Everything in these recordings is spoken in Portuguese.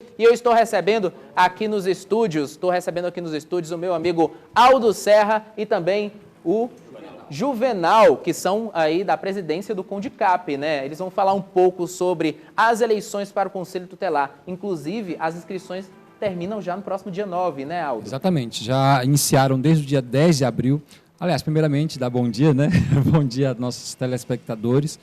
E eu estou recebendo aqui nos estúdios, o meu amigo Aldo Serra e também o Juvenal, que são aí da presidência do CONDICAP, né? Eles vão falar um pouco sobre as eleições para o Conselho Tutelar. Inclusive, as inscrições terminam já no próximo dia 9, né, Aldo? Exatamente, já iniciaram desde o dia 10 de abril. Aliás, primeiramente, dá bom dia, né? Bom dia aos nossos telespectadores.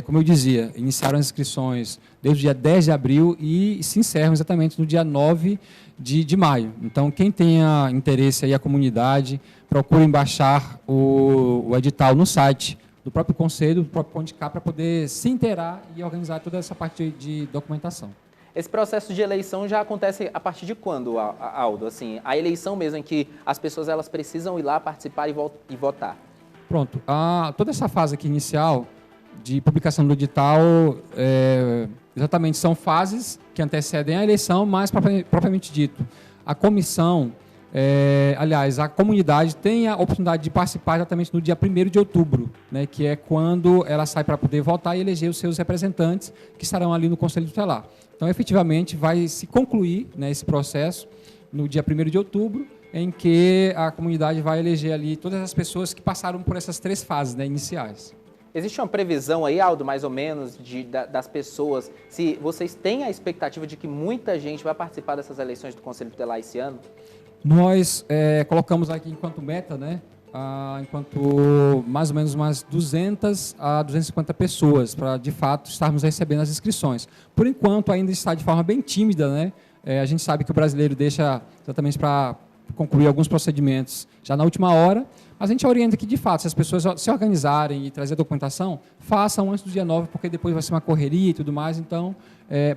Como eu dizia, iniciaram as inscrições desde o dia 10 de abril e se encerram exatamente no dia 9 de maio. Então, quem tenha interesse aí, a comunidade, procurem baixar o edital no site do próprio Conselho, do próprio CONDICAP, para poder se inteirar e organizar toda essa parte de documentação. Esse processo de eleição já acontece a partir de quando, Aldo? Assim, a eleição mesmo em que as pessoas elas precisam ir lá participar e votar. Pronto. Toda essa fase aqui inicial de publicação do edital, exatamente são fases que antecedem a eleição, mas propriamente dito, a comissão, aliás, a comunidade tem a oportunidade de participar exatamente no dia 1º de outubro, né, que é quando ela sai para poder votar e eleger os seus representantes que estarão ali no Conselho Tutelar. Então, efetivamente, vai se concluir, né, esse processo no dia 1º de outubro, em que a comunidade vai eleger ali todas as pessoas que passaram por essas 3 fases, né, iniciais. Existe uma previsão aí, Aldo, mais ou menos, das pessoas, se vocês têm a expectativa de que muita gente vai participar dessas eleições do Conselho Tutelar esse ano? Nós colocamos aqui enquanto meta, né, enquanto mais ou menos umas 200 a 250 pessoas, para de fato estarmos recebendo as inscrições. Por enquanto ainda está de forma bem tímida, né? A gente sabe que o brasileiro deixa exatamente para concluir alguns procedimentos já na última hora, mas a gente orienta que de fato, se as pessoas se organizarem e trazer a documentação, façam antes do dia 9, porque depois vai ser uma correria e tudo mais, então,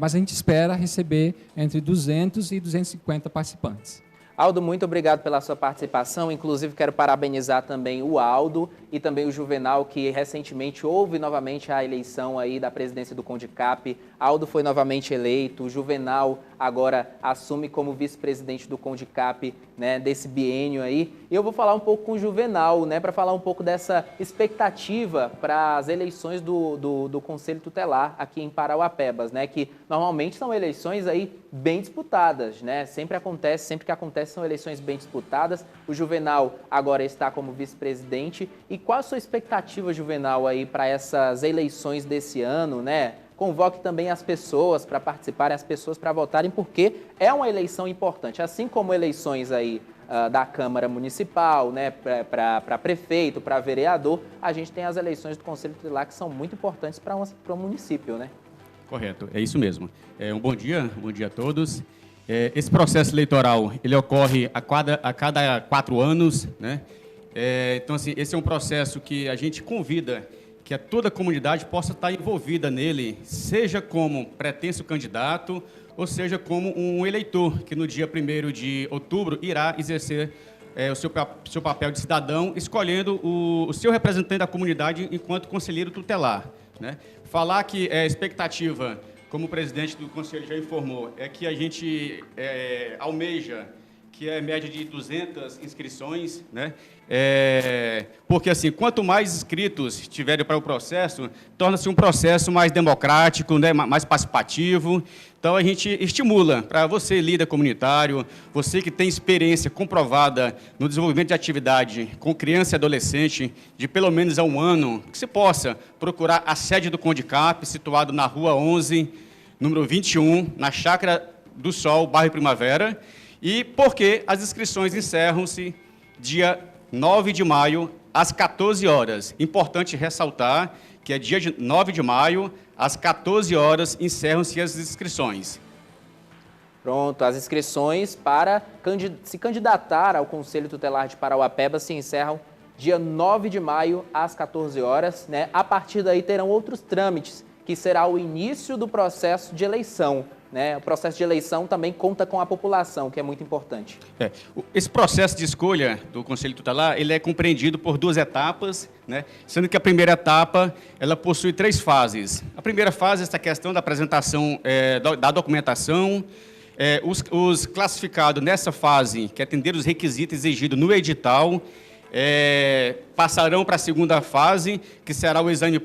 mas a gente espera receber entre 200 e 250 participantes. Aldo, muito obrigado pela sua participação. Inclusive, quero parabenizar também o Aldo e também o Juvenal, que recentemente houve novamente a eleição aí da presidência do CONDICAP. Aldo foi novamente eleito, o Juvenal agora assume como vice-presidente do CONDICAP, né, desse biênio aí. E eu vou falar um pouco com o Juvenal, né, para falar um pouco dessa expectativa para as eleições do Conselho Tutelar aqui em Parauapebas, né, que normalmente são eleições aí bem disputadas, né, sempre que acontece são eleições bem disputadas. O Juvenal agora está como vice-presidente. E qual a sua expectativa, Juvenal, aí para essas eleições desse ano, né? Convoque também as pessoas para participarem, as pessoas para votarem, porque é uma eleição importante. Assim como eleições aí da Câmara Municipal, né, para prefeito, para vereador, a gente tem as eleições do Conselho Tutelar que são muito importantes para um município, né? Correto, é isso mesmo. Bom dia a todos. Esse processo eleitoral, ele ocorre a cada 4 anos, né? Então, assim, esse é um processo que a gente convida que toda a comunidade possa estar envolvida nele, seja como pretenso candidato, ou seja como um eleitor, que no dia 1º de outubro irá exercer o seu papel de cidadão, escolhendo o seu representante da comunidade enquanto conselheiro tutelar, né? Falar que a expectativa, como o presidente do Conselho já informou, é que a gente almeja que é média de 200 inscrições, né? Porque, assim, quanto mais inscritos tiverem para o processo, torna-se um processo mais democrático, né? Mais participativo. Então, a gente estimula para você, líder comunitário, você que tem experiência comprovada no desenvolvimento de atividade com criança e adolescente de pelo menos 1 ano, que você possa procurar a sede do CONDICAP, situado na Rua 11, número 21, na Chácara do Sol, bairro Primavera, e porque as inscrições encerram-se dia 9 de maio, às 14 horas. Importante ressaltar que é dia 9 de maio, às 14 horas, encerram-se as inscrições. Pronto, as inscrições para se candidatar ao Conselho Tutelar de Parauapebas se encerram dia 9 de maio, às 14 horas, né? A partir daí terão outros trâmites, que será o início do processo de eleição, né? O processo de eleição também conta com a população, que é muito importante. Esse processo de escolha do Conselho Tutelar, ele é compreendido por 2 etapas, né? Sendo que a primeira etapa, ela possui 3 fases. A primeira fase é essa questão da apresentação da documentação. Os classificados nessa fase, que atenderam os requisitos exigidos no edital, passarão para a segunda fase, que será o exame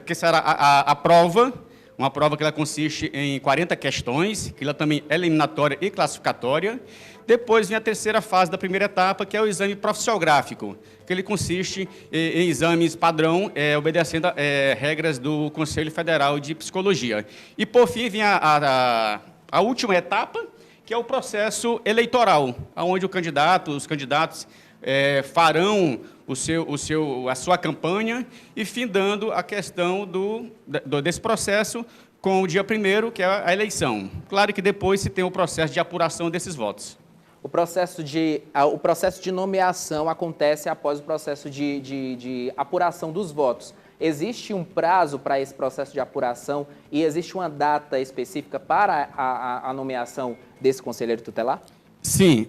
que será a prova, Uma prova que ela consiste em 40 questões, que ela também é eliminatória e classificatória. Depois vem a terceira fase da primeira etapa, que é o exame profissiográfico, que ele consiste em exames padrão, obedecendo regras do Conselho Federal de Psicologia. E, por fim, vem a última etapa, que é o processo eleitoral, onde os candidatos farão a sua campanha e findando a questão desse processo com o dia 1º, que é a eleição. Claro que depois se tem o processo de apuração desses votos. O processo de nomeação acontece após o processo de apuração dos votos. Existe um prazo para esse processo de apuração e existe uma data específica para a nomeação desse conselheiro tutelar? Sim,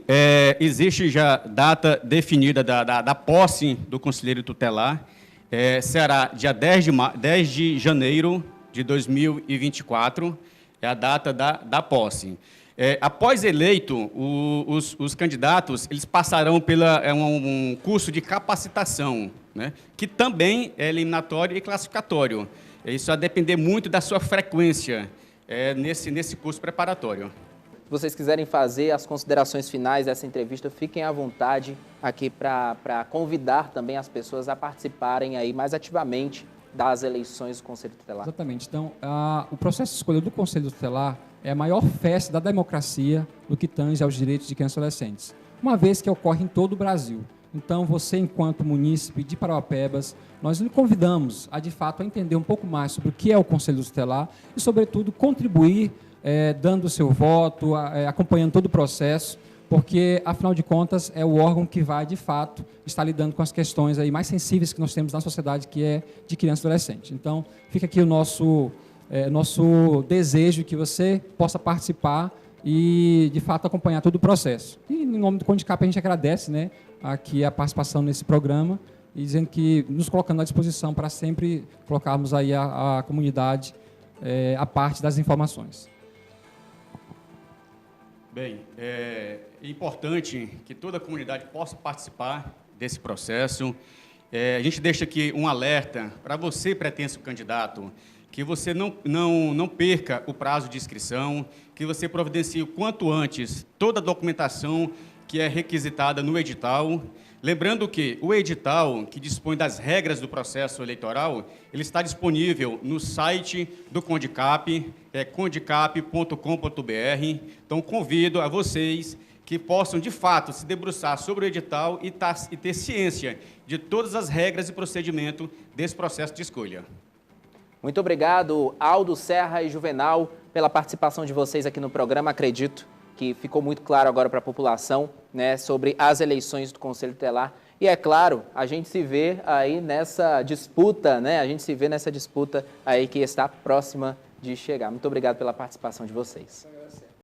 existe já data definida da posse do conselheiro tutelar. Será dia 10 de janeiro de 2024, é a data da posse. Após eleito, os candidatos eles passarão pela um curso de capacitação, né, que também é eliminatório e classificatório. Isso vai depender muito da sua frequência nesse curso preparatório. Se vocês quiserem fazer as considerações finais dessa entrevista, fiquem à vontade aqui para convidar também as pessoas a participarem aí mais ativamente das eleições do Conselho Tutelar. Exatamente. Então, o processo de escolha do Conselho Tutelar é a maior festa da democracia no que tange aos direitos de crianças e adolescentes, uma vez que ocorre em todo o Brasil. Então, você, enquanto munícipe de Parauapebas, nós lhe convidamos a, de fato, a entender um pouco mais sobre o que é o Conselho Tutelar e, sobretudo, contribuir dando o seu voto, acompanhando todo o processo, porque, afinal de contas, é o órgão que vai, de fato, estar lidando com as questões aí mais sensíveis que nós temos na sociedade, que é de criança e adolescente. Então, fica aqui o nosso desejo que você possa participar e, de fato, acompanhar todo o processo. E, em nome do CONDICAP, a gente agradece, né, aqui a participação nesse programa e dizendo que nos colocando à disposição para sempre colocarmos aí a comunidade a parte das informações. Bem, é importante que toda a comunidade possa participar desse processo. A gente deixa aqui um alerta para você, pretenso candidato, que você não perca o prazo de inscrição, que você providencie o quanto antes toda a documentação que é requisitada no edital. Lembrando que o edital, que dispõe das regras do processo eleitoral, ele está disponível no site do CONDICAP, condicap.com.br. Então, convido a vocês que possam, de fato, se debruçar sobre o edital e ter ciência de todas as regras e procedimento desse processo de escolha. Muito obrigado, Aldo, Serra e Juvenal, pela participação de vocês aqui no programa. Acredito que ficou muito claro agora para a população, né, sobre as eleições do Conselho Tutelar. E, é claro, a gente se vê aí nessa disputa, né, aí que está próxima de chegar. Muito obrigado pela participação de vocês.